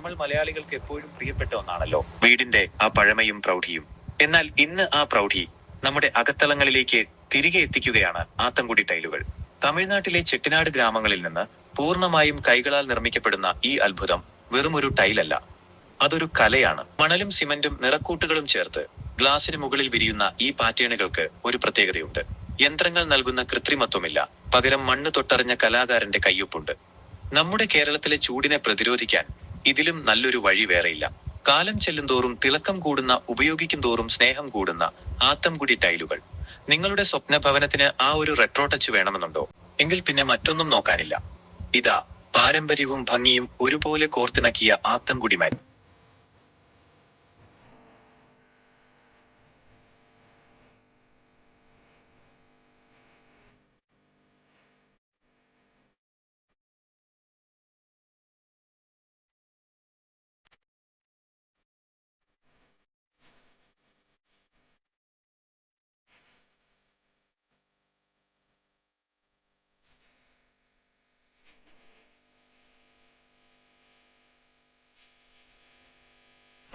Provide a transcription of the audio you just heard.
നമ്മൾ മലയാളികൾക്ക് എപ്പോഴും പ്രിയപ്പെട്ട ഒന്നാണല്ലോ വീടിന്റെ ആ പഴമയും പ്രൗഢിയും. എന്നാൽ ഇന്ന് ആ പ്രൗഢി നമ്മുടെ അകത്തളങ്ങളിലേക്ക് തിരികെ എത്തിക്കുകയാണ് ആത്തൻകുടി ടൈലുകൾ. തമിഴ്നാട്ടിലെ ചെട്ടിനാട് ഗ്രാമങ്ങളിൽ നിന്ന് പൂർണ്ണമായും കൈകളാൽ നിർമ്മിക്കപ്പെടുന്ന ഈ അത്ഭുതം വെറുമൊരു ടൈലല്ല, അതൊരു കലയാണ്. മണലും സിമന്റും നിറക്കൂട്ടുകളും ചേർത്ത് ഗ്ലാസിന് മുകളിൽ വിരിയുന്ന ഈ പാറ്റേണുകൾക്ക് ഒരു പ്രത്യേകതയുണ്ട്. യന്ത്രങ്ങൾ നൽകുന്ന കൃത്രിമത്വമില്ല, പകരം മണ്ണ് തൊട്ടറിഞ്ഞ കലാകാരന്റെ കയ്യൊപ്പുണ്ട്. നമ്മുടെ കേരളത്തിലെ ചൂടിനെ പ്രതിരോധിക്കാൻ ഇതിലും നല്ലൊരു വഴി വേറെയില്ല. കാലം ചെല്ലുന്തോറും തിളക്കം കൂടുന്ന, ഉപയോഗിക്കും തോറും സ്നേഹം കൂടുന്ന ആത്തൻകുടി ടൈലുകൾ. നിങ്ങളുടെ സ്വപ്ന ഭവനത്തിന് ആ ഒരു റെട്രോ ടച്ച് വേണമെന്നുണ്ടോ? എങ്കിൽ പിന്നെ മറ്റൊന്നും നോക്കാനില്ല. ഇതാ പാരമ്പര്യവും ഭംഗിയും ഒരുപോലെ കോർത്തിണക്കിയ ആത്തൻകുടി മാറ്റ്.